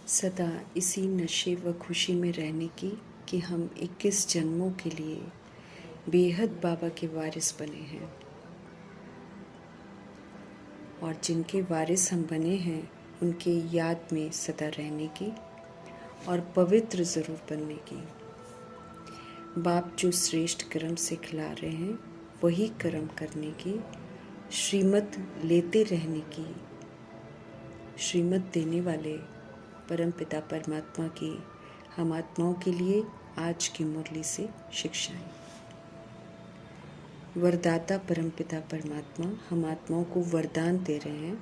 सदा इसी नशे व खुशी में रहने की कि हम 21 जन्मों के लिए बेहद बाबा के वारिस बने हैं और जिनके वारिस हम बने हैं उनके याद में सदा रहने की और पवित्र ज़रूर बनने की। बाप जो श्रेष्ठ कर्म सिखला रहे हैं वही कर्म करने की, श्रीमत लेते रहने की, श्रीमत देने वाले परमपिता परमात्मा की हम आत्माओं के लिए आज की मुरली से शिक्षाएं। वरदाता परमपिता परमात्मा हम आत्माओं को वरदान दे रहे हैं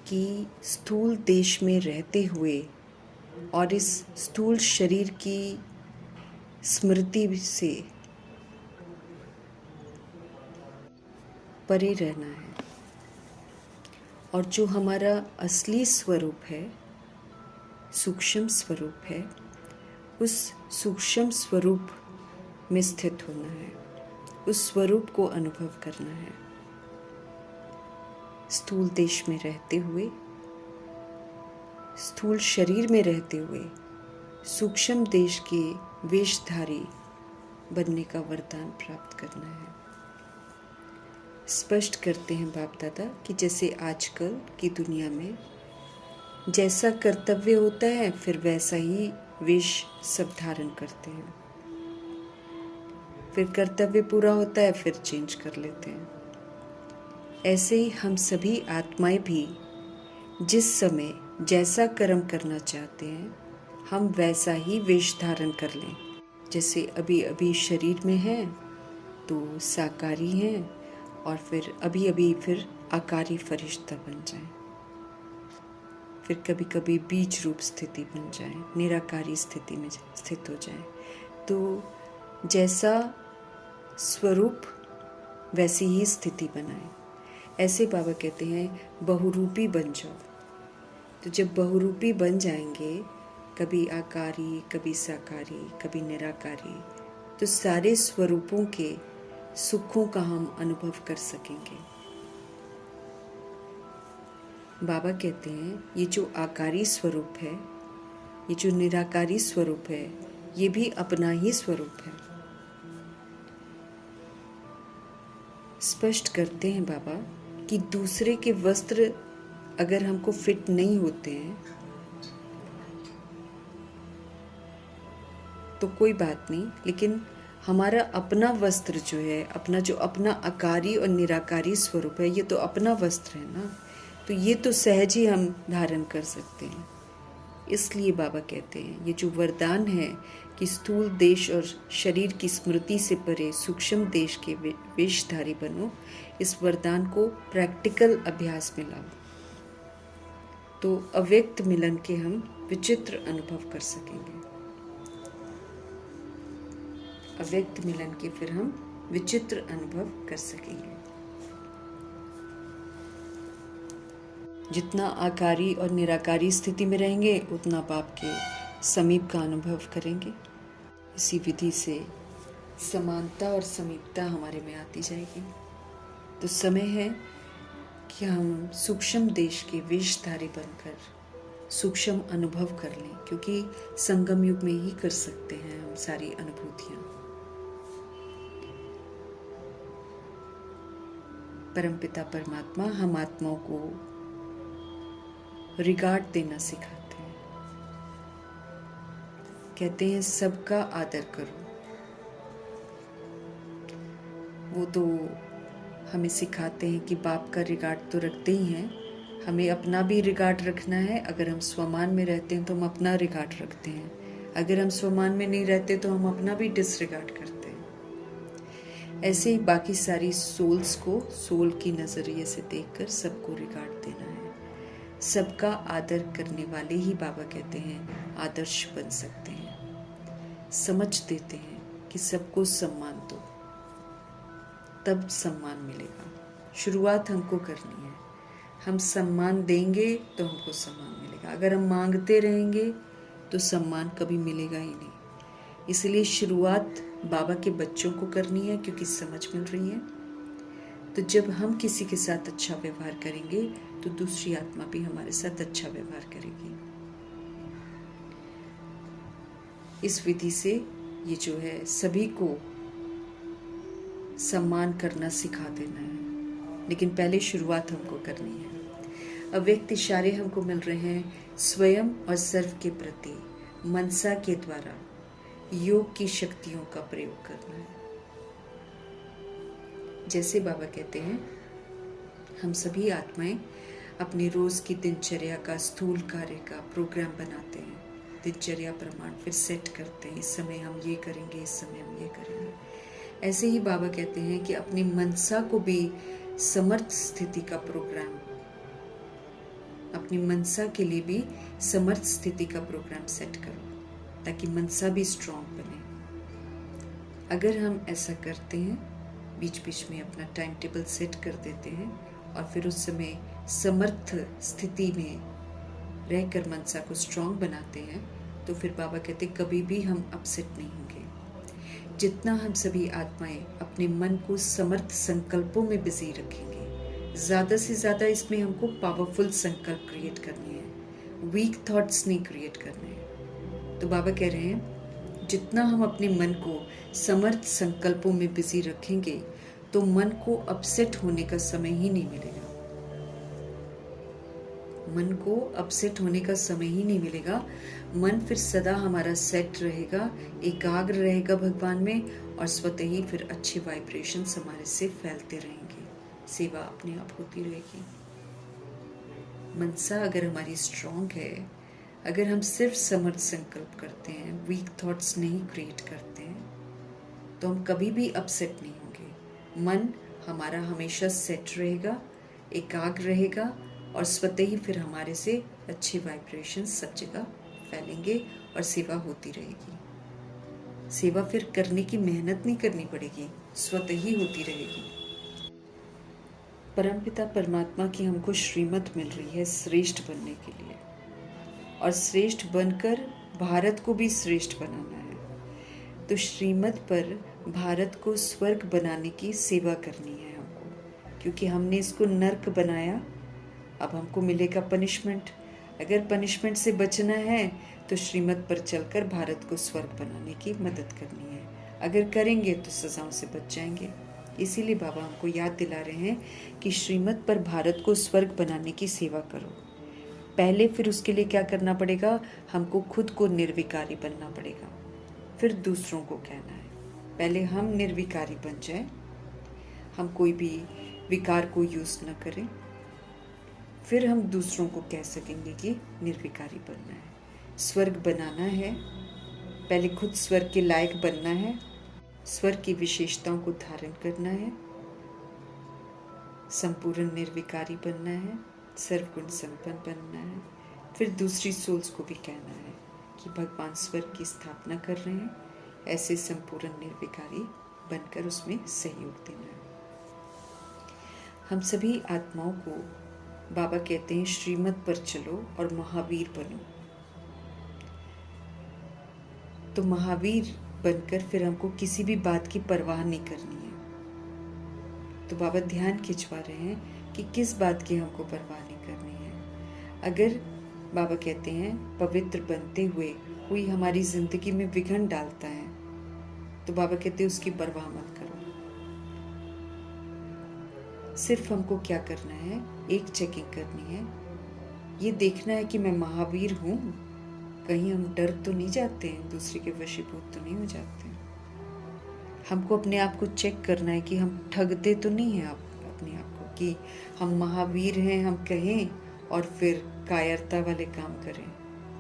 कि स्थूल देश में रहते हुए और इस स्थूल शरीर की स्मृति से परे रहना है और जो हमारा असली स्वरूप है, सूक्ष्म स्वरूप है, उस सूक्ष्म स्वरूप में स्थित होना है, उस स्वरूप को अनुभव करना है। स्थूल देश में रहते हुए, स्थूल शरीर में रहते हुए सूक्ष्म देश के वेशधारी बनने का वरदान प्राप्त करना है। स्पष्ट करते हैं बाप दादा कि जैसे आजकल की दुनिया में जैसा कर्तव्य होता है फिर वैसा ही वेश सब धारण करते हैं, फिर कर्तव्य पूरा होता है फिर चेंज कर लेते हैं। ऐसे ही हम सभी आत्माएं भी जिस समय जैसा कर्म करना चाहते हैं हम वैसा ही वेश धारण कर लें। जैसे अभी अभी शरीर में हैं तो साकारी हैं और फिर अभी अभी फिर आकारी फरिश्ता बन जाएं, फिर कभी कभी बीज रूप स्थिति बन जाए, निराकारी स्थिति में स्थित हो जाए। तो जैसा स्वरूप वैसी ही स्थिति बनाए। ऐसे बाबा कहते हैं बहुरूपी बन जाओ। तो जब बहुरूपी बन जाएंगे, कभी आकारी, कभी साकारी, कभी निराकारी, तो सारे स्वरूपों के सुखों का हम अनुभव कर सकेंगे। बाबा कहते हैं ये जो आकारी स्वरूप है, ये जो निराकारी स्वरूप है, ये भी अपना ही स्वरूप है। स्पष्ट करते हैं बाबा कि दूसरे के वस्त्र अगर हमको फिट नहीं होते हैं तो कोई बात नहीं, लेकिन हमारा अपना वस्त्र जो है, अपना आकारी और निराकारी स्वरूप है, ये तो अपना वस्त्र है ना, तो ये तो सहज ही हम धारण कर सकते हैं। इसलिए बाबा कहते हैं ये जो वरदान है कि स्थूल देश और शरीर की स्मृति से परे सूक्ष्म देश के वेशधारी बनो, इस वरदान को प्रैक्टिकल अभ्यास में लाओ तो अव्यक्त मिलन के हम विचित्र अनुभव कर सकेंगे। अव्यक्त मिलन के फिर हम विचित्र अनुभव कर सकेंगे। जितना आकारी और निराकारी स्थिति में रहेंगे उतना बाप के समीप का अनुभव करेंगे। इसी विधि से समानता और समीपता हमारे में आती जाएगी। तो समय है कि हम सूक्ष्म देश के वेशधारी बनकर सूक्ष्म अनुभव कर लें, क्योंकि संगम युग में ही कर सकते हैं हम सारी अनुभूतियाँ। परमपिता परमात्मा हम आत्माओं को रिगार्ड देना सिखाते हैं। कहते हैं सबका आदर करो। वो तो हमें सिखाते हैं कि बाप का रिगार्ड तो रखते ही हैं, हमें अपना भी रिगार्ड रखना है। अगर हम स्वमान में रहते हैं तो हम अपना रिगार्ड रखते हैं, अगर हम स्वमान में नहीं रहते तो हम अपना भी डिसरिगार्ड करते हैं। ऐसे ही बाकी सारी सोल्स को सोल की नज़रिए से देखकर सबको रिगार्ड देना है। सबका आदर करने वाले ही बाबा कहते हैं आदर्श बन सकते हैं। समझ देते हैं कि सबको सम्मान दो, तब सम्मान मिलेगा। शुरुआत हमको करनी है। हम सम्मान देंगे तो हमको सम्मान मिलेगा। अगर हम मांगते रहेंगे तो सम्मान कभी मिलेगा ही नहीं। इसलिए शुरुआत बाबा के बच्चों को करनी है, क्योंकि समझ मिल रही है। तो जब हम किसी के साथ अच्छा व्यवहार करेंगे तो दूसरी आत्मा भी हमारे साथ अच्छा व्यवहार करेगी। इस विधि से ये जो है सभी को सम्मान करना सिखा देना है, लेकिन पहले शुरुआत हमको करनी है। अव्यक्त इशारे हमको मिल रहे हैं स्वयं और सर्व के प्रति मनसा के द्वारा योग की शक्तियों का प्रयोग करना है। जैसे बाबा कहते हैं, हम सभी आत्माएं अपनी रोज की दिनचर्या का स्थूल कार्य का प्रोग्राम बनाते हैं, दिनचर्या प्रमाण फिर सेट करते हैं, इस समय हम ये करेंगे, इस समय हम ये करेंगे। ऐसे ही बाबा कहते हैं कि अपनी मनसा को भी समर्थ स्थिति का प्रोग्राम, अपनी मनसा के लिए भी समर्थ स्थिति का प्रोग्राम सेट करो ताकि मनसा भी स्ट्रांग बने। अगर हम ऐसा करते हैं, बीच बीच में अपना टाइम टेबल सेट कर देते हैं और फिर उस समय समर्थ स्थिति में रहकर मनसा को स्ट्रांग बनाते हैं, तो फिर बाबा कहते कभी भी हम अपसेट नहीं होंगे। जितना हम सभी आत्माएं अपने मन को समर्थ संकल्पों में बिजी रखेंगे, ज़्यादा से ज़्यादा इसमें हमको पावरफुल संकल्प क्रिएट करने हैं, वीक थॉट्स नहीं क्रिएट करने हैं। तो बाबा कह रहे हैं जितना हम अपने मन को समर्थ संकल्पों में बिजी रखेंगे तो मन को अपसेट होने का समय ही नहीं मिलेगा, मन को अपसेट होने का समय ही नहीं मिलेगा। मन फिर सदा हमारा सेट रहेगा, एकाग्र रहेगा भगवान में, और स्वतः ही फिर अच्छे वाइब्रेशंस हमारे से फैलते रहेंगे, सेवा अपने आप होती रहेगी। मनसा अगर हमारी स्ट्रांग है, अगर हम सिर्फ समर्थ संकल्प करते हैं, वीक थॉट्स नहीं क्रिएट करते हैं, तो हम कभी भी अपसेट नहीं होंगे। मन हमारा हमेशा सेट रहेगा, एकाग्र रहेगा, और स्वतः ही फिर हमारे से अच्छे वाइब्रेशन सब जगह फैलेंगे और सेवा होती रहेगी। सेवा फिर करने की मेहनत नहीं करनी पड़ेगी, स्वतः ही होती रहेगी। परमपिता परमात्मा की हमको श्रीमत मिल रही है श्रेष्ठ बनने के लिए, और श्रेष्ठ बनकर भारत को भी श्रेष्ठ बनाना है। तो श्रीमत पर भारत को स्वर्ग बनाने की सेवा करनी है हमको, क्योंकि हमने इसको नर्क बनाया, अब हमको मिलेगा पनिशमेंट। अगर पनिशमेंट से बचना है तो श्रीमत पर चलकर भारत को स्वर्ग बनाने की मदद करनी है। अगर करेंगे तो सजाओं से बच जाएंगे। इसीलिए बाबा हमको याद दिला रहे हैं कि श्रीमत पर भारत को स्वर्ग बनाने की सेवा करो। पहले फिर उसके लिए क्या करना पड़ेगा, हमको खुद को निर्विकारी बनना पड़ेगा, फिर दूसरों को कहना है। पहले हम निर्विकारी बन जाए, हम कोई भी विकार को यूज़ न करें, फिर हम दूसरों को कह सकेंगे कि निर्विकारी बनना है, स्वर्ग बनाना है। पहले खुद स्वर्ग के लायक बनना है, स्वर्ग की विशेषताओं को धारण करना है, संपूर्ण निर्विकारी बनना है, सर्वगुण संपन्न बनना है। फिर दूसरी सोल्स को भी कहना है कि भगवान स्वर्ग की स्थापना कर रहे हैं, ऐसे संपूर्ण निर्विकारी बनकर उसमें सहयोग देना है। हम सभी आत्माओं को बाबा कहते हैं श्रीमत पर चलो और महावीर बनो। तो महावीर बनकर फिर हमको किसी भी बात की परवाह नहीं करनी है। तो बाबा ध्यान खिंचवा रहे हैं कि किस बात की हमको परवाह नहीं करनी है। अगर बाबा कहते हैं पवित्र बनते हुए कोई हमारी जिंदगी में विघ्न डालता है, तो बाबा कहते हैं उसकी परवाह मत करो। सिर्फ हमको क्या करना है, एक चेकिंग करनी है, ये देखना है कि मैं महावीर हूँ, कहीं हम डर तो नहीं जाते हैं, दूसरे के वशीभूत तो नहीं हो जाते हैं। हमको अपने आप को चेक करना है कि हम ठगते तो नहीं हैं अपने आप को, कि हम महावीर हैं हम कहें और फिर कायरता वाले काम करें,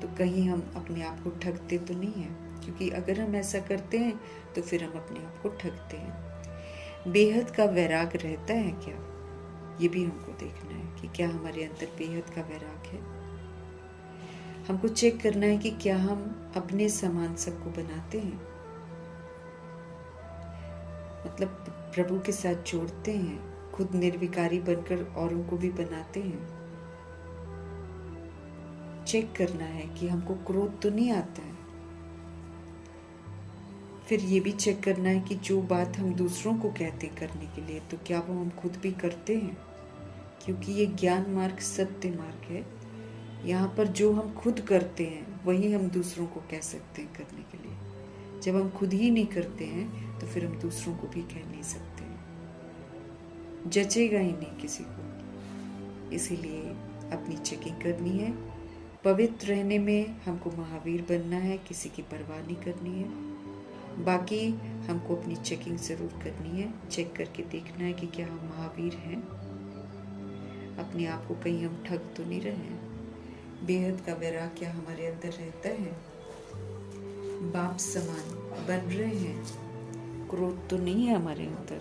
तो कहीं हम अपने आप को ठगते तो नहीं हैं। क्योंकि अगर हम ऐसा करते हैं तो फिर हम अपने आप को ठगते हैं। बेहद का वैराग रहता है क्या, ये भी हमको देखना है कि क्या हमारे अंदर बेहद का वैराग है। हमको चेक करना है कि क्या हम अपने समान सबको बनाते हैं, मतलब प्रभु के साथ जोड़ते हैं, खुद निर्विकारी बनकर औरों को भी बनाते हैं। चेक करना है कि हमको क्रोध तो नहीं आता है। फिर ये भी चेक करना है कि जो बात हम दूसरों को कहते हैं करने के लिए, तो क्या वो हम खुद भी करते हैं, क्योंकि ये ज्ञान मार्ग सत्य मार्ग है। यहाँ पर जो हम खुद करते हैं वही हम दूसरों को कह सकते हैं करने के लिए। जब हम खुद ही नहीं करते हैं तो फिर हम दूसरों को भी कह नहीं सकते हैं, जचेगा ही नहीं किसी को। इसीलिए अपनी चेकिंग करनी है। पवित्र रहने में हमको महावीर बनना है, किसी की परवाह नहीं करनी है। बाकी हमको अपनी चेकिंग ज़रूर करनी है, चेक करके देखना है कि क्या हम महावीर हैं, अपने आप को कहीं हम ठग तो नहीं रहे हैं। बेहद का वैराग्य क्या हमारे अंदर रहता है, बाप समान बन रहे हैं, क्रोध तो नहीं है हमारे अंदर।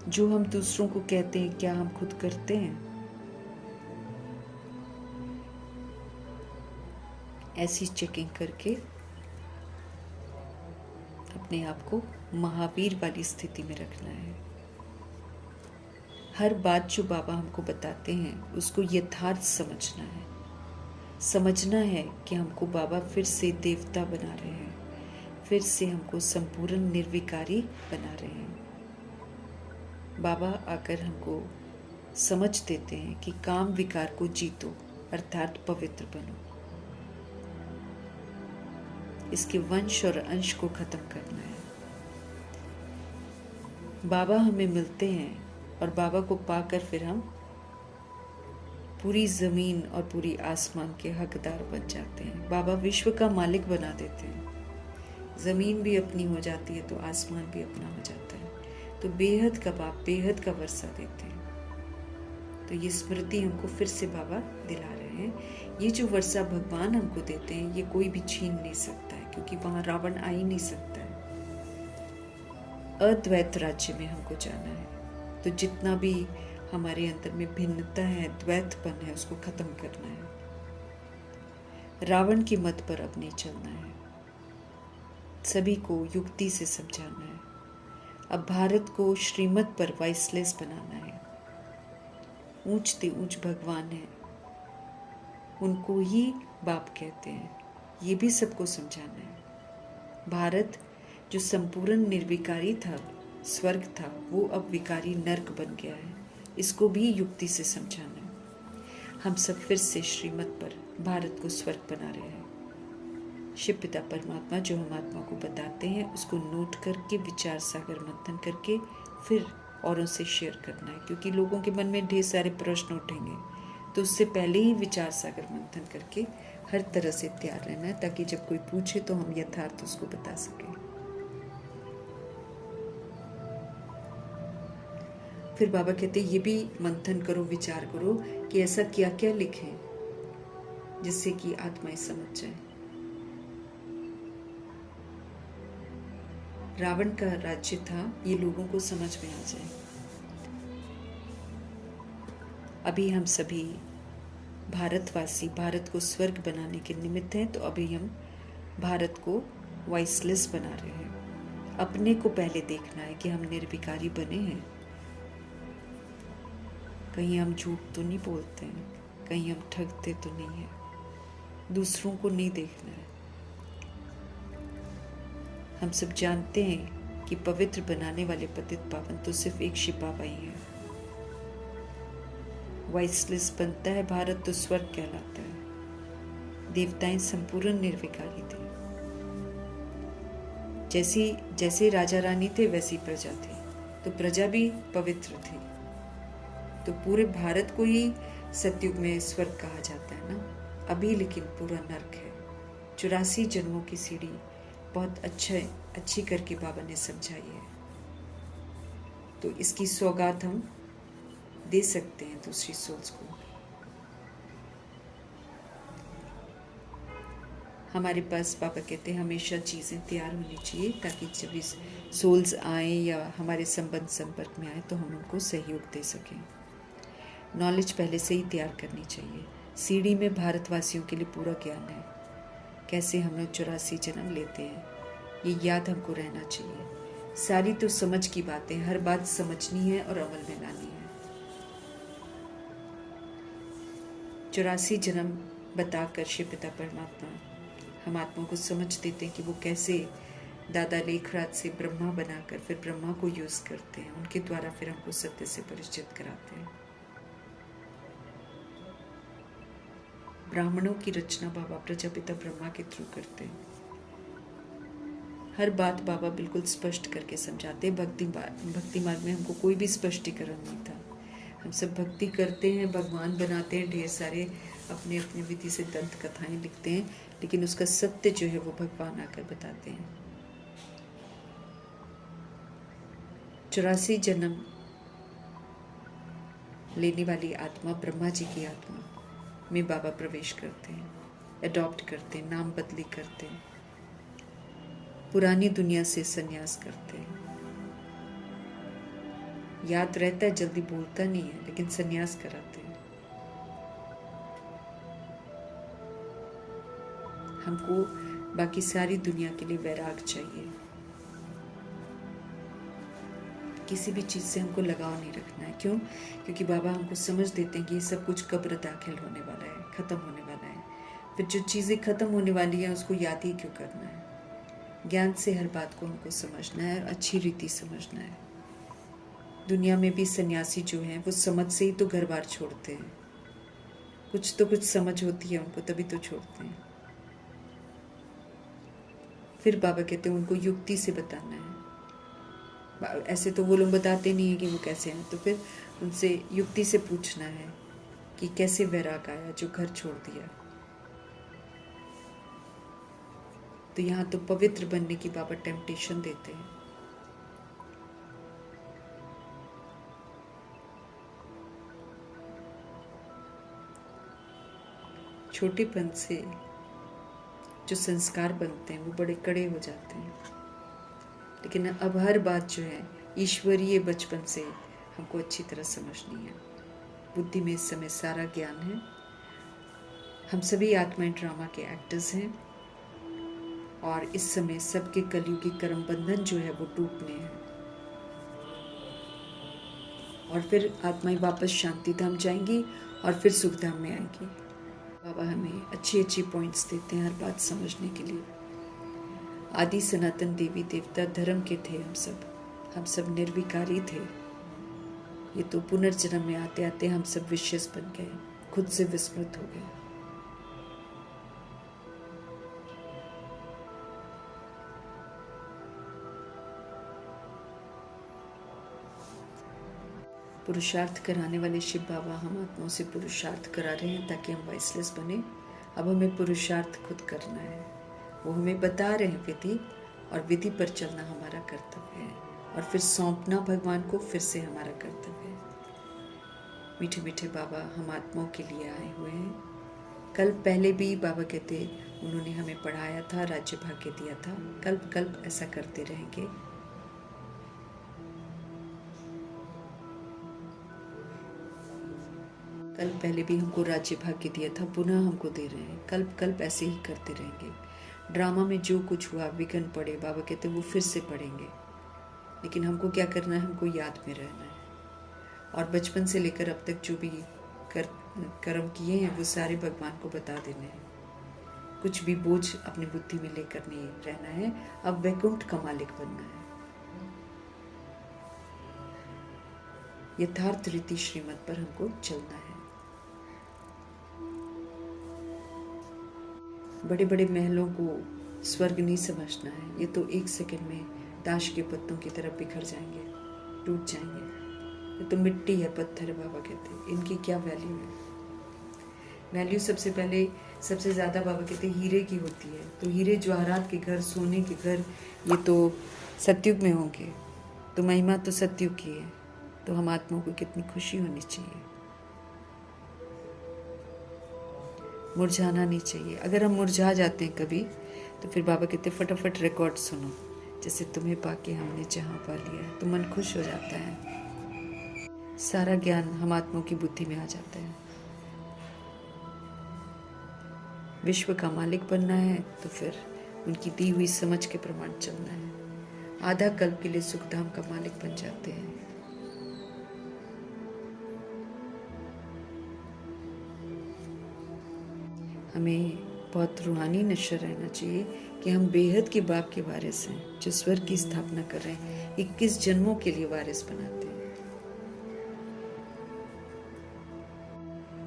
जो हम दूसरों को कहते हैं क्या हम खुद करते हैं। ऐसी चेकिंग करके अपने आप को महावीर वाली स्थिति में रखना है। हर बात जो बाबा हमको बताते हैं उसको यथार्थ समझना है। समझना है कि हमको बाबा फिर से देवता बना रहे हैं, फिर से हमको संपूर्ण निर्विकारी बना रहे हैं। बाबा आकर हमको समझ देते हैं कि काम विकार को जीतो, अर्थात पवित्र बनो। इसके वंश और अंश को खत्म करना है। बाबा हमें मिलते हैं और बाबा को पाकर फिर हम पूरी ज़मीन और पूरी आसमान के हकदार बन जाते हैं। बाबा विश्व का मालिक बना देते हैं। ज़मीन भी अपनी हो जाती है तो आसमान भी अपना हो जाता है। तो बेहद का बाप बेहद का वर्षा देते हैं। तो ये स्मृति हमको फिर से बाबा दिला रहे हैं। ये जो वर्षा भगवान हमको देते हैं ये कोई भी छीन नहीं सकता है, क्योंकि वहाँ रावण आ ही नहीं सकता है। अद्वैत राज्य में हमको जाना है। तो जितना भी हमारे अंदर में भिन्नता है, द्वैतपन है, उसको खत्म करना है। रावण की मत पर अब नहीं चलना है। सभी को युक्ति से समझाना है। अब भारत को श्रीमत पर वाइसलेस बनाना है। ऊंच ते ऊंच भगवान है, उनको ही बाप कहते हैं, ये भी सबको समझाना है। भारत जो संपूर्ण निर्विकारी था, स्वर्ग था, वो अब विकारी नर्क बन गया है। इसको भी युक्ति से समझाना है। हम सब फिर से श्रीमत पर भारत को स्वर्ग बना रहे हैं। शिव पिता परमात्मा जो हम आत्मा को बताते हैं उसको नोट करके विचार सागर मंथन करके फिर औरों से शेयर करना है, क्योंकि लोगों के मन में ढेर सारे प्रश्न उठेंगे। तो उससे पहले ही विचार सागर मंथन करके हर तरह से तैयार रहना है, ताकि जब कोई पूछे तो हम यथार्थ उसको बता सकें। फिर बाबा कहते ये भी मंथन करो, विचार करो कि ऐसा क्या क्या लिखें जिससे कि आत्माएं समझ जाए। रावण का राज्य था, ये लोगों को समझ में आ जाए। अभी हम सभी भारतवासी भारत को स्वर्ग बनाने के निमित्त हैं, तो अभी हम भारत को वाइसलेस बना रहे हैं। अपने को पहले देखना है कि हम निर्विकारी बने हैं। कहीं हम झूठ तो नहीं बोलते हैं, कहीं हम ठगते तो नहीं है। दूसरों को नहीं देखना है। हम सब जानते हैं कि पवित्र बनाने वाले पतित पावन तो सिर्फ एक शिव बाबा ही है। वाइसलेस बनता है भारत तो स्वर्ग कहलाता है। देवताएं संपूर्ण निर्विकारी थे। जैसे राजा रानी थे वैसी प्रजा थी, तो प्रजा भी पवित्र थी। तो पूरे भारत को ही सतयुग में स्वर्ग कहा जाता है ना। अभी लेकिन पूरा नर्क है। 84 जन्मों की सीढ़ी बहुत अच्छी करके बाबा ने समझाई है। तो इसकी सौगात हम दे सकते हैं दूसरी सोल्स को। हमारे पास बाबा कहते हैं हमेशा चीज़ें तैयार होनी चाहिए, ताकि जब इस सोल्स आए या हमारे संपर्क में आए तो हम उनको सहयोग दे सकें। नॉलेज पहले से ही तैयार करनी चाहिए। सीढ़ी में भारतवासियों के लिए पूरा ज्ञान है, कैसे हम लोग 84 जन्म लेते हैं, ये याद हमको रहना चाहिए। सारी तो समझ की बातें, हर बात समझनी है और अमल में लानी है। 84 जन्म बताकर शिव पिता परमात्मा हम आत्मा को समझ देते हैं कि वो कैसे दादा लेखराज से ब्रह्मा बनाकर फिर ब्रह्मा को यूज करते हैं। उनके द्वारा फिर हमको सत्य से परिचित कराते हैं। ब्राह्मणों की रचना बाबा प्रजापिता ब्रह्मा के थ्रू करते हैं। हर बात बाबा बिल्कुल स्पष्ट करके समझाते। भक्ति मार्ग में हमको कोई भी स्पष्टीकरण नहीं था। हम सब भक्ति करते हैं, भगवान बनाते हैं, ढेर सारे अपने अपने विधि से दंत कथाएं लिखते हैं, लेकिन उसका सत्य जो है वो भगवान आकर बताते हैं। 84 जन्म लेने वाली आत्मा, ब्रह्मा जी की आत्मा में बाबा प्रवेश करते हैं, अडॉप्ट करते हैं, नाम बदली करते हैं, पुरानी दुनिया से संन्यास करते हैं। याद रहता है, जल्दी भूलता नहीं है, लेकिन संन्यास कराते हैं। हमको बाकी सारी दुनिया के लिए वैराग चाहिए। किसी भी चीज़ से हमको लगाव नहीं रखना है। क्यों? क्योंकि बाबा हमको समझ देते हैं कि ये सब कुछ कब्र दाखिल होने वाला है, ख़त्म होने वाला है। फिर जो चीज़ें ख़त्म होने वाली हैं उसको याद ही क्यों करना है। ज्ञान से हर बात को हमको समझना है और अच्छी रीति समझना है। दुनिया में भी सन्यासी जो हैं वो समझ से ही तो घर बार छोड़ते हैं। कुछ तो कुछ समझ होती है उनको, तभी तो छोड़ते हैं। फिर बाबा कहते हैं उनको युक्ति से बताना है। ऐसे तो वो लोग बताते नहीं है कि वो कैसे हैं, तो फिर उनसे युक्ति से पूछना है कि कैसे वैराग आया जो घर छोड़ दिया। तो यहाँ तो पवित्र बनने की बाबा टेम्पटेशन देते हैं। छोटेपन से जो संस्कार बनते हैं वो बड़े कड़े हो जाते हैं, लेकिन अब हर बात जो है ईश्वरीय बचपन से हमको अच्छी तरह समझनी है। बुद्धि में इस समय सारा ज्ञान है। हम सभी आत्माएं ड्रामा के एक्टर्स हैं और इस समय सबके कलयुगी कर्म बंधन जो है वो टूटने हैं और फिर आत्माएं वापस शांति धाम जाएंगी और फिर सुख धाम में आएंगी। बाबा हमें अच्छी अच्छी पॉइंट्स देते हैं हर बात समझने के लिए। आदि सनातन देवी देवता धर्म के थे हम सब निर्विकारी थे। ये तो पुनर्जन्म में आते आते हम सब विशेष बन गए, खुद से विस्मृत हो गए। पुरुषार्थ कराने वाले शिव बाबा हम आत्माओं से पुरुषार्थ करा रहे हैं ताकि हम वाइसलेस बने। अब हमें पुरुषार्थ खुद करना है। वो हमें बता रहे हैं विधि, और विधि पर चलना हमारा कर्तव्य है और फिर सौंपना भगवान को फिर से हमारा कर्तव्य है। मीठे मीठे बाबा हम आत्माओं के लिए आए हुए हैं। कल पहले भी बाबा कहते उन्होंने हमें पढ़ाया था, राज्य भाग्य दिया था। कल्प कल्प ऐसा करते रहेंगे। कल पहले भी हमको राज्य भाग्य दिया था, पुनः हमको दे रहे हैं। कल्प कल्प ऐसे ही करते रहेंगे। ड्रामा में जो कुछ हुआ, विघ्न पड़े, बाबा कहते वो फिर से पढ़ेंगे, लेकिन हमको क्या करना है? हमको याद में रहना है और बचपन से लेकर अब तक जो भी कर्म किए हैं वो सारे भगवान को बता देने हैं। कुछ भी बोझ अपनी बुद्धि में लेकर नहीं रहना है। अब वैकुंठ का मालिक बनना है। यथार्थ रीति श्रीमत पर हमको चलना है। बड़े बड़े महलों को स्वर्ग नहीं समझना है। ये तो एक सेकंड में ताश के पत्तों की तरफ बिखर जाएंगे, टूट जाएंगे। ये तो मिट्टी है, पत्थर है। बाबा कहते हैं इनकी क्या वैल्यू है? वैल्यू सबसे पहले सबसे ज़्यादा बाबा कहते हैं हीरे की होती है। तो हीरे जवाहरात के घर, सोने के घर, ये तो सतयुग में होंगे। तो महिमा तो सतयुग की है। तो हम आत्माओं को कितनी खुशी होनी चाहिए, मुरझाना नहीं चाहिए। अगर हम मुरझा जाते हैं कभी, तो फिर बाबा कहते हैं फटाफट रिकॉर्ड सुनो, जैसे तुम्हें पाके हमने जहाँ पा लिया है। तो मन खुश हो जाता है। सारा ज्ञान हम आत्माओं की बुद्धि में आ जाता है। विश्व का मालिक बनना है तो फिर उनकी दी हुई समझ के प्रमाण चलना है। आधा कल्प के लिए सुखधाम का मालिक बन जाते हैं। हमें बहुत रूहानी नशा रहना चाहिए कि हम बेहद के बाप के वारिस हैं, जो स्वर्ग की स्थापना कर रहे हैं, 21 जन्मों के लिए वारिस बनाते हैं।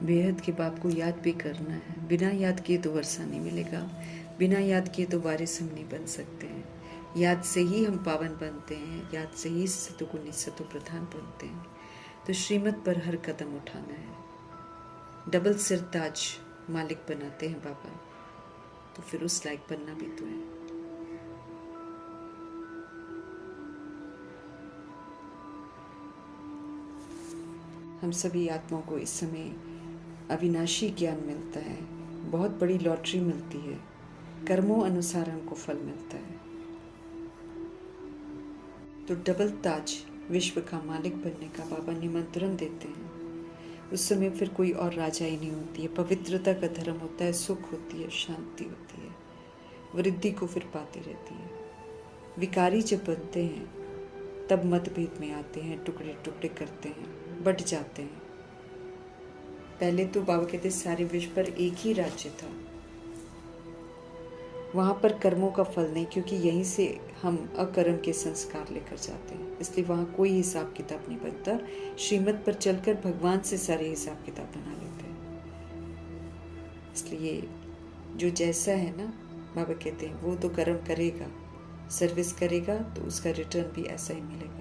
बेहद के बाप को याद भी करना है। बिना याद किए तो वर्षा नहीं मिलेगा, बिना याद किए तो वारिस हम नहीं बन सकते हैं। याद से ही हम पावन बनते हैं, याद से ही सतोगुणी सतो प्रधान बनते हैं। तो श्रीमत पर हर कदम उठाना है। डबल सिर ताज मालिक बनाते हैं बाबा, तो फिर उस लायक बनना भी तो है। हम सभी आत्माओं को इस समय अविनाशी ज्ञान मिलता है, बहुत बड़ी लॉटरी मिलती है। कर्मों अनुसार हमको फल मिलता है। तो डबल ताज विश्व का मालिक बनने का बाबा निमंत्रण देते हैं। उस समय फिर कोई और राजाई नहीं होती है, पवित्रता का धर्म होता है, सुख होती है, शांति होती है, वृद्धि को फिर पाती रहती है। विकारी जब बनते हैं तब मतभेद में आते हैं, टुकड़े टुकड़े करते हैं, बट जाते हैं। पहले तो बाबा कहते सारे विश्व पर एक ही राज्य था, वहाँ पर कर्मों का फल नहीं, क्योंकि यहीं से हम अकर्म के संस्कार लेकर जाते हैं, इसलिए वहाँ कोई हिसाब किताब नहीं बनता। श्रीमत पर चलकर भगवान से सारे हिसाब किताब बना लेते हैं। इसलिए जो जैसा है ना, बाबा कहते हैं वो तो कर्म करेगा, सर्विस करेगा, तो उसका रिटर्न भी ऐसा ही मिलेगा।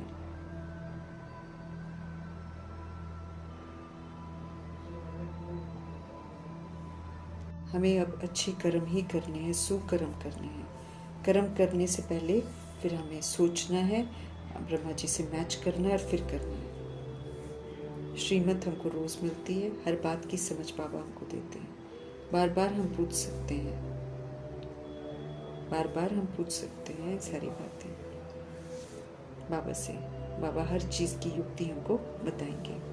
हमें अब अच्छे कर्म ही करने हैं, सुकर्म करने हैं। कर्म करने से पहले फिर हमें सोचना है, ब्रह्मा जी से मैच करना है और फिर करना है। श्रीमत हमको रोज़ मिलती है, हर बात की समझ बाबा हमको देते हैं। बार बार हम पूछ सकते हैं, बार बार हम पूछ सकते हैं सारी बातें बाबा से। बाबा हर चीज़ की युक्ति हमको बताएंगे।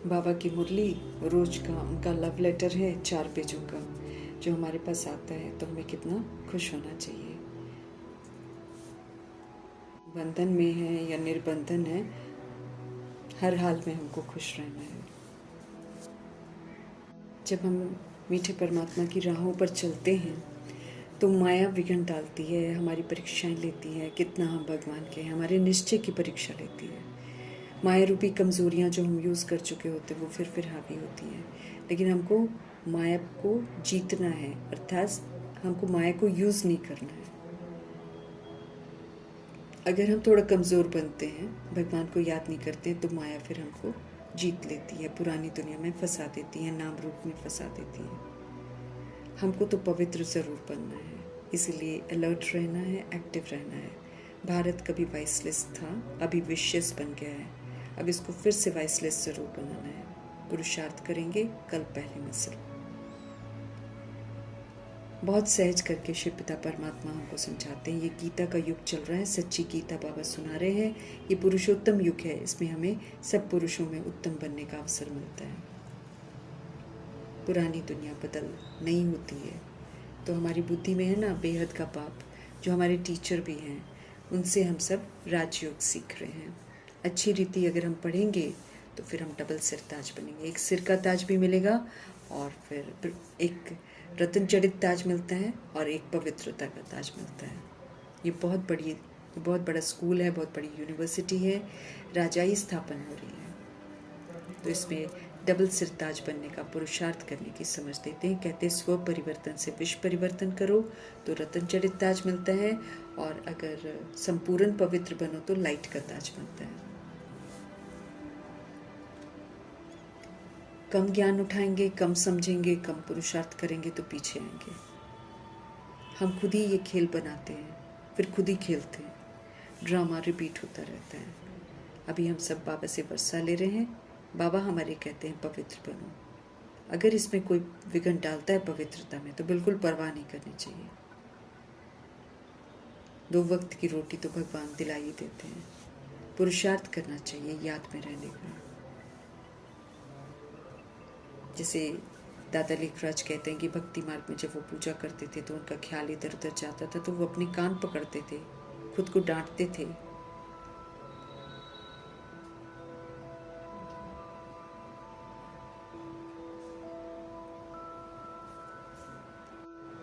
बाबा की मुरली रोज का उनका लव लेटर है 4 पेजों का, जो हमारे पास आता है तो हमें कितना खुश होना चाहिए। बंधन में है या निर्बंधन है, हर हाल में हमको खुश रहना है। जब हम मीठे परमात्मा की राहों पर चलते हैं तो माया विघ्न डालती है, हमारी परीक्षाएं लेती है, कितना हम भगवान के हैं, हमारे निश्चय की परीक्षा लेती है। माया रूपी कमज़ोरियाँ जो हम यूज़ कर चुके होते हैं वो फिर हावी होती हैं। लेकिन हमको माया को जीतना है, अर्थात हमको माया को यूज़ नहीं करना है। अगर हम थोड़ा कमज़ोर बनते हैं, भगवान को याद नहीं करते हैं, तो माया फिर हमको जीत लेती है, पुरानी दुनिया में फंसा देती है, नाम रूप में फंसा देती है। हमको तो पवित्र ज़रूर बनना है, इसीलिए अलर्ट रहना है, एक्टिव रहना है। भारत कभी वाइसलेस था, अभी विशेष बन गया है, अब इसको फिर से वाइसलेस ज़रूर बनाना है। पुरुषार्थ करेंगे, कल पहली मंजिल। बहुत सहज करके शिव पिता परमात्मा हमको समझाते हैं। ये गीता का युग चल रहा है, सच्ची गीता बाबा सुना रहे हैं। ये पुरुषोत्तम युग है, इसमें हमें सब पुरुषों में उत्तम बनने का अवसर मिलता है। पुरानी दुनिया बदल नहीं होती है, तो हमारी बुद्धि में है ना बेहद का पाप, जो हमारे टीचर भी हैं, उनसे हम सब राजयोग सीख रहे हैं। अच्छी रीति अगर हम पढ़ेंगे तो फिर हम डबल सिर ताज बनेंगे। एक सिर का ताज भी मिलेगा और फिर एक रत्न जड़ित ताज मिलता है और एक पवित्रता का ताज मिलता है। ये बहुत बड़ा स्कूल है, बहुत बड़ी यूनिवर्सिटी है, राजाई स्थापना हो रही है। तो इसमें डबल सिर ताज बनने का पुरुषार्थ करने की समझ देते हैं। कहते हैं स्व परिवर्तन से विश्व परिवर्तन करो तो रत्न जड़ित ताज मिलता है, और अगर संपूर्ण पवित्र बनो तो लाइट का ताज मिलता है। कम ज्ञान उठाएंगे, कम समझेंगे, कम पुरुषार्थ करेंगे तो पीछे आएंगे। हम खुद ही ये खेल बनाते हैं, फिर खुद ही खेलते हैं, ड्रामा रिपीट होता रहता है। अभी हम सब बाबा से वर्षा ले रहे हैं। बाबा हमारे कहते हैं पवित्र बनो। अगर इसमें कोई विघ्न डालता है पवित्रता में तो बिल्कुल परवाह नहीं करनी चाहिए। 2 वक्त की रोटी तो भगवान दिला ही देते हैं। पुरुषार्थ करना चाहिए याद में रहने का। जैसे दादा लेखराज कहते हैं कि भक्ति मार्ग में जब वो पूजा करते थे तो उनका ख्याल इधर उधर जाता था, तो वो अपने कान पकड़ते थे, खुद को डांटते थे।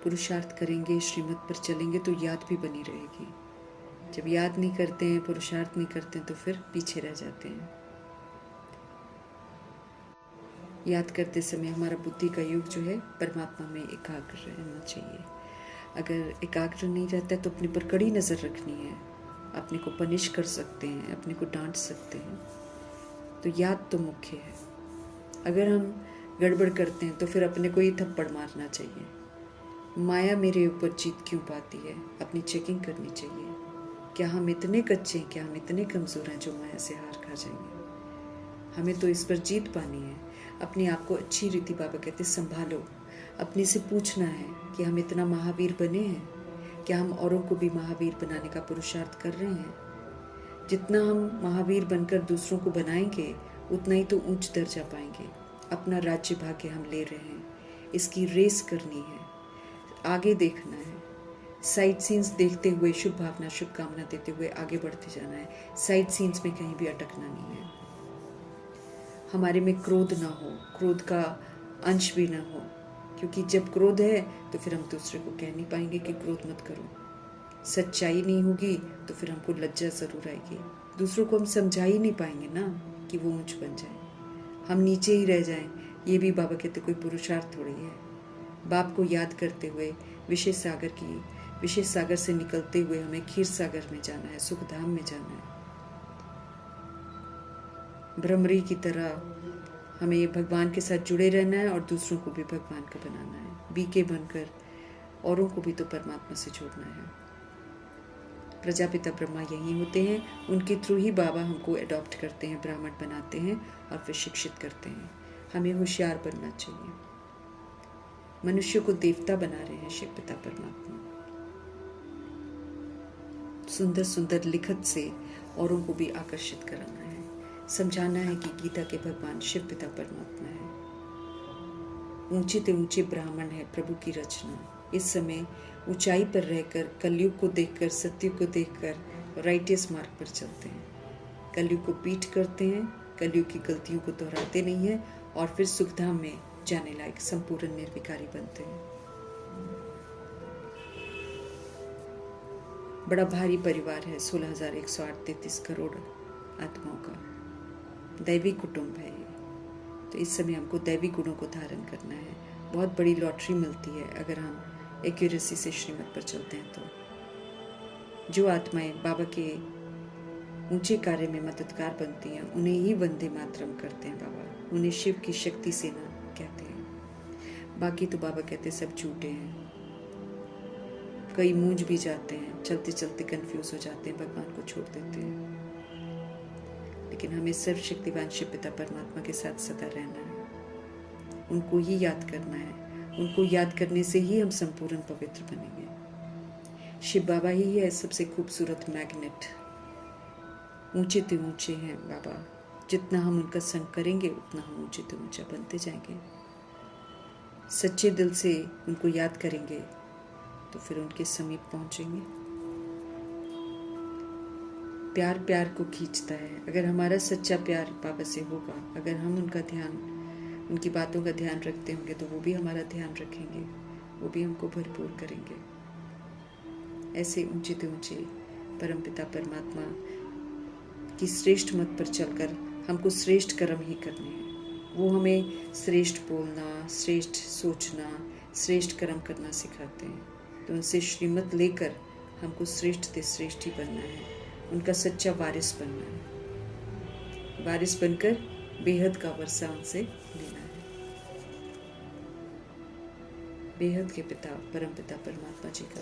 पुरुषार्थ करेंगे, श्रीमत पर चलेंगे तो याद भी बनी रहेगी। जब याद नहीं करते हैं, पुरुषार्थ नहीं करते हैं, तो फिर पीछे रह जाते हैं। याद करते समय हमारा बुद्धि का योग जो है परमात्मा में एकाग्र रहना चाहिए। अगर एकाग्र नहीं रहता तो अपने पर कड़ी नज़र रखनी है, अपने को पनिश कर सकते हैं, अपने को डांट सकते हैं। तो याद तो मुख्य है। अगर हम गड़बड़ करते हैं तो फिर अपने को ही थप्पड़ मारना चाहिए। माया मेरे ऊपर जीत क्यों पाती है, अपनी चेकिंग करनी चाहिए। क्या हम इतने कच्चे हैं, क्या हम इतने कमज़ोर हैं जो माया से हार खा जाएंगे? हमें तो इस पर जीत पानी है। अपने आप को अच्छी रीति बाबा कहते संभालो। अपने से पूछना है कि हम इतना महावीर बने हैं, क्या हम औरों को भी महावीर बनाने का पुरुषार्थ कर रहे हैं? जितना हम महावीर बनकर दूसरों को बनाएंगे उतना ही तो उच्च दर्जा पाएंगे। अपना राज्य भाग्य हम ले रहे हैं, इसकी रेस करनी है, आगे देखना है, साइड सीन्स देखते हुए शुभ भावना शुभकामना देते हुए आगे बढ़ते जाना है। साइड सीन्स में कहीं भी अटकना नहीं है। हमारे में क्रोध ना हो, क्रोध का अंश भी ना हो, क्योंकि जब क्रोध है तो फिर हम दूसरे को कह नहीं पाएंगे कि क्रोध मत करो। सच्चाई नहीं होगी तो फिर हमको लज्जा ज़रूर आएगी। दूसरों को हम समझा ही नहीं पाएंगे ना कि वो ऊंच बन जाए, हम नीचे ही रह जाएं। ये भी बाबा कहते कोई पुरुषार्थ थोड़ी है। बाप को याद करते हुए विशेष सागर से निकलते हुए हमें क्षीर सागर में जाना है, सुखधाम में जाना है। भ्रमरी की तरह हमें भगवान के साथ जुड़े रहना है और दूसरों को भी भगवान का बनाना है। बीके बनकर औरों को भी तो परमात्मा से जोड़ना है। प्रजापिता ब्रह्मा यही होते हैं, उनके थ्रू ही बाबा हमको अडॉप्ट करते हैं, ब्राह्मण बनाते हैं और फिर शिक्षित करते हैं। हमें होशियार बनना चाहिए। मनुष्य को देवता बना रहे हैं शिव पिता परमात्मा। सुंदर सुंदर लिखत से औरों को भी आकर्षित कराना है, समझाना है कि गीता के भगवान शिव पिता परमात्मा है। ऊंचे से ऊंचे ब्राह्मण है प्रभु की रचना। इस समय ऊंचाई पर रहकर कलयुग को देखकर, सत्युग को देखकर राइटियस मार्ग पर चलते हैं। कलयुग को पीठ करते हैं, कलयुग की गलतियों को दोहराते नहीं हैं और फिर सुखधाम में जाने लायक संपूर्ण निर्विकारी बनते हैं। बड़ा भारी परिवार है, 16,133 करोड़ आत्माओं का दैवी कुटुंब है ये। तो इस समय हमको दैवी गुणों को धारण करना है। बहुत बड़ी लॉटरी मिलती है अगर हम एक्यूरेसी से श्रीमत पर चलते हैं। तो जो आत्माएं बाबा के ऊंचे कार्य में मददगार बनती हैं उन्हें ही वंदे मातरम करते हैं बाबा, उन्हें शिव की शक्ति सेना कहते हैं। बाकी तो बाबा कहते सब झूठे हैं। कई मूंझ भी जाते हैं, चलते चलते कंफ्यूज हो जाते हैं, भगवान को छोड़ देते हैं। लेकिन हमें सर्वशक्तिवान शिव पिता परमात्मा के साथ सदा रहना है, उनको ही याद करना है। उनको याद करने से ही हम संपूर्ण पवित्र बनेंगे। शिव बाबा ही है सबसे खूबसूरत मैग्नेट। ऊंचे ते ऊंचे हैं बाबा, जितना हम उनका संग करेंगे उतना हम ऊंचे ते ऊंचा बनते जाएंगे। सच्चे दिल से उनको याद करेंगे तो फिर उनके समीप पहुंचेंगे। प्यार प्यार को खींचता है। अगर हमारा सच्चा प्यार बाबा से होगा, अगर हम उनकी बातों का ध्यान रखते होंगे तो वो भी हमारा ध्यान रखेंगे, वो भी हमको भरपूर करेंगे। ऐसे ऊंचे ते ऊंचे परमपिता परमात्मा की श्रेष्ठ मत पर चलकर हमको श्रेष्ठ कर्म ही करने हैं। वो हमें श्रेष्ठ बोलना, श्रेष्ठ सोचना, श्रेष्ठ कर्म करना सिखाते हैं। तो उनसे श्रीमत लेकर हमको श्रेष्ठ से श्रेष्ठ ही बनना है, उनका सच्चा वारिस बनना है। वारिस बनकर बेहद का वर्षा उनसे लेना है। बेहद के पिता परमपिता परमात्मा जी का